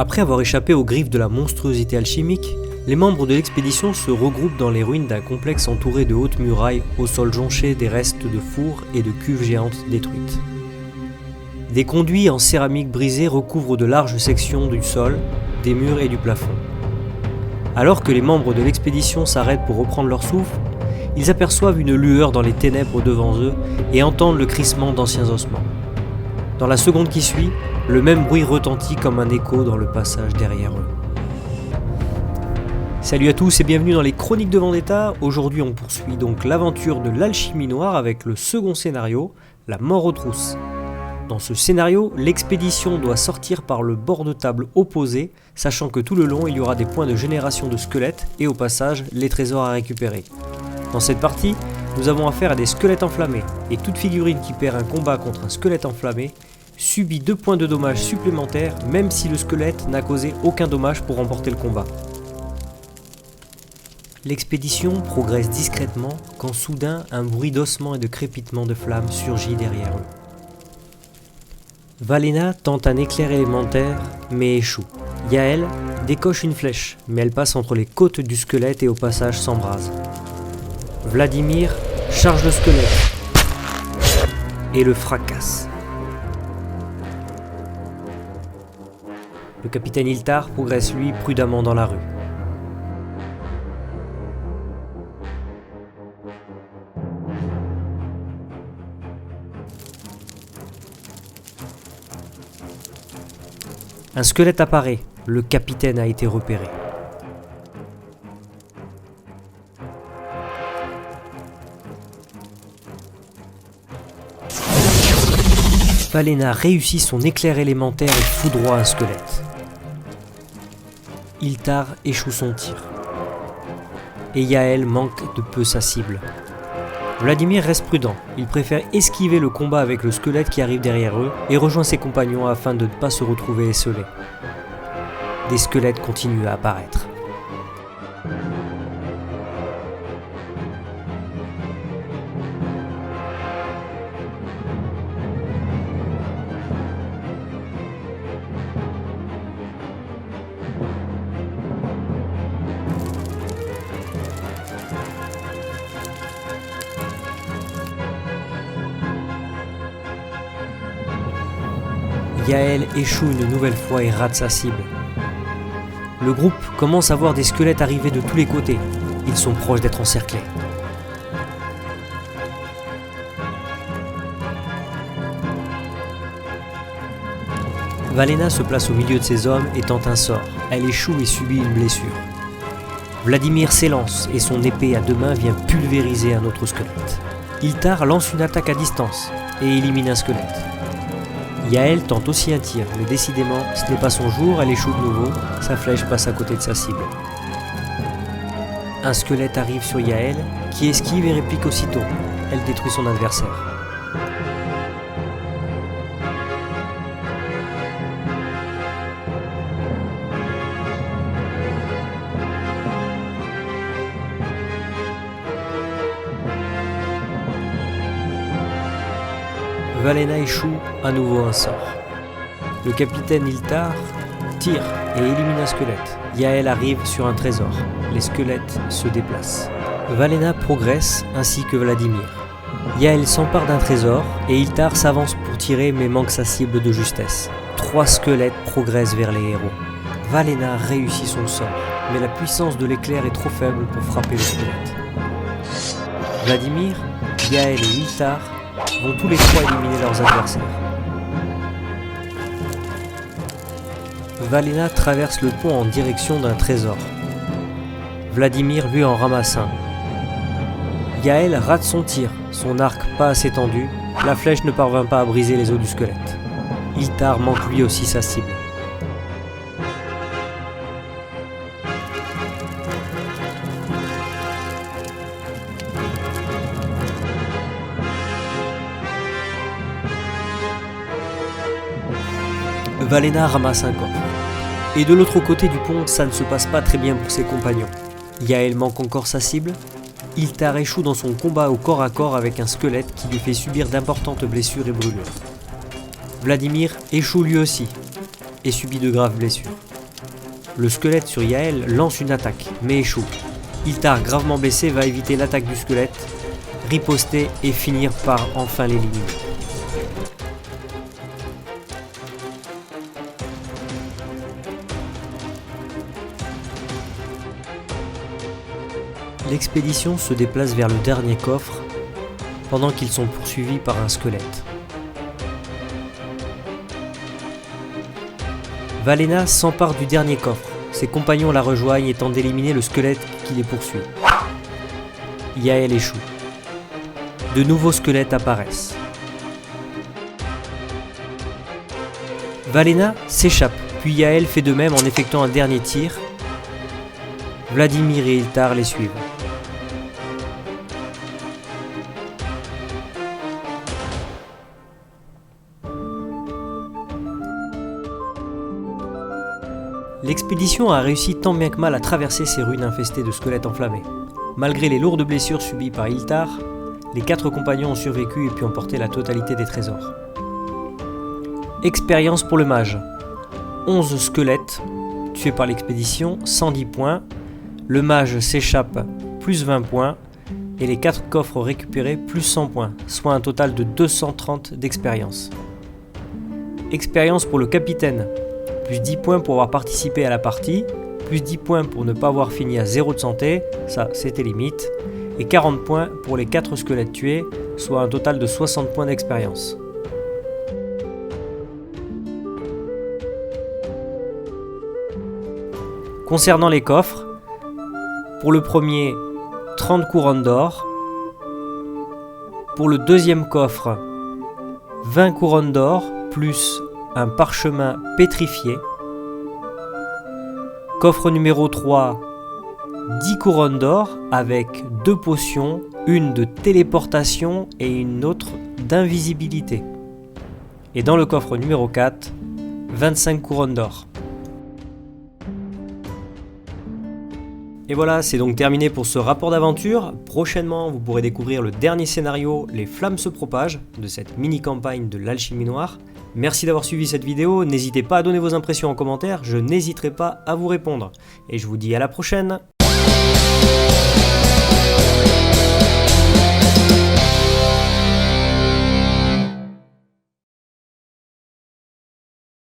Après avoir échappé aux griffes de la monstruosité alchimique, les membres de l'expédition se regroupent dans les ruines d'un complexe entouré de hautes murailles au sol jonché des restes de fours et de cuves géantes détruites. Des conduits en céramique brisée recouvrent de larges sections du sol, des murs et du plafond. Alors que les membres de l'expédition s'arrêtent pour reprendre leur souffle, ils aperçoivent une lueur dans les ténèbres devant eux et entendent le crissement d'anciens ossements. Dans la seconde qui suit, le même bruit retentit comme un écho dans le passage derrière eux. Salut à tous et bienvenue dans les Chroniques de Vendetta. Aujourd'hui on poursuit donc l'aventure de l'alchimie noire avec le second scénario, la mort aux trousses. Dans ce scénario, l'expédition doit sortir par le bord de table opposé, sachant que tout le long il y aura des points de génération de squelettes et au passage les trésors à récupérer. Dans cette partie, nous avons affaire à des squelettes enflammés, et toute figurine qui perd un combat contre un squelette enflammé subit 2 points de dommage supplémentaires même si le squelette n'a causé aucun dommage pour remporter le combat. L'expédition progresse discrètement quand soudain un bruit d'ossements et de crépitement de flammes surgit derrière eux. Valena tente un éclair élémentaire mais échoue. Yael décoche une flèche mais elle passe entre les côtes du squelette et au passage s'embrase. Vladimir charge le squelette et le fracasse. Le capitaine Iltar progresse lui prudemment dans la rue. Un squelette apparaît, le capitaine a été repéré. Valena réussit son éclair élémentaire et foudroie un squelette. Iltar échoue son tir. Et Yael manque de peu sa cible. Vladimir reste prudent, il préfère esquiver le combat avec le squelette qui arrive derrière eux et rejoint ses compagnons afin de ne pas se retrouver esselés. Des squelettes continuent à apparaître. Yael échoue une nouvelle fois et rate sa cible. Le groupe commence à voir des squelettes arriver de tous les côtés. Ils sont proches d'être encerclés. Valena se place au milieu de ses hommes et tente un sort. Elle échoue et subit une blessure. Vladimir s'élance et son épée à 2 mains vient pulvériser un autre squelette. Iltar lance une attaque à distance et élimine un squelette. Yael tente aussi un tir, mais décidément, ce n'est pas son jour, elle échoue de nouveau, sa flèche passe à côté de sa cible. Un squelette arrive sur Yael, qui esquive et réplique aussitôt. Elle détruit son adversaire. Valena échoue à nouveau un sort. Le capitaine Iltar tire et élimine un squelette. Yael arrive sur un trésor. Les squelettes se déplacent. Valena progresse ainsi que Vladimir. Yael s'empare d'un trésor et Iltar s'avance pour tirer mais manque sa cible de justesse. 3 squelettes progressent vers les héros. Valena réussit son sort, mais la puissance de l'éclair est trop faible pour frapper le squelette. Vladimir, Yael et Iltar vont tous les 3 éliminer leurs adversaires. Valena traverse le pont en direction d'un trésor. Vladimir lui en ramasse un. Yael rate son tir, son arc pas assez tendu, la flèche ne parvint pas à briser les os du squelette. Iltar manque lui aussi sa cible. Valena ramasse un coffre. Et de l'autre côté du pont, ça ne se passe pas très bien pour ses compagnons. Yael manque encore sa cible. Iltar échoue dans son combat au corps à corps avec un squelette qui lui fait subir d'importantes blessures et brûlures. Vladimir échoue lui aussi et subit de graves blessures. le squelette sur Yael lance une attaque, mais échoue. Iltar, gravement blessé, va éviter l'attaque du squelette, riposter et finir par enfin l'éliminer. L'expédition se déplace vers le dernier coffre, pendant qu'ils sont poursuivis par un squelette. Valena s'empare du dernier coffre, ses compagnons la rejoignent et tentent d'éliminer le squelette qui les poursuit. Yael échoue. De nouveaux squelettes apparaissent. Valena s'échappe, puis Yael fait de même en effectuant un dernier tir. Vladimir et Iltar les suivent. L'expédition a réussi tant bien que mal à traverser ces ruines infestées de squelettes enflammés. Malgré les lourdes blessures subies par Iltar, les 4 compagnons ont survécu et pu emporter la totalité des trésors. Expérience pour le mage. 11 squelettes tués par l'expédition, 110 points. Le mage s'échappe, plus 20 points. Et les 4 coffres récupérés, plus 100 points, soit un total de 230 d'expérience. Expérience pour le capitaine. Plus 10 points pour avoir participé à la partie, plus 10 points pour ne pas avoir fini à 0 de santé, ça c'était limite, et 40 points pour les 4 squelettes tués, soit un total de 60 points d'expérience. Concernant les coffres, pour le premier, 30 couronnes d'or, pour le deuxième coffre, 20 couronnes d'or, plus un parchemin pétrifié. Coffre numéro 3, 10 couronnes d'or avec 2 potions, une de téléportation et une autre d'invisibilité. Et dans le coffre numéro 4, 25 couronnes d'or. Et voilà, c'est donc terminé pour ce rapport d'aventure. Prochainement, vous pourrez découvrir le dernier scénario, Les Flammes se propagent, de cette mini-campagne de l'Alchimie Noire. Merci d'avoir suivi cette vidéo, n'hésitez pas à donner vos impressions en commentaire, je n'hésiterai pas à vous répondre. Et je vous dis à la prochaine!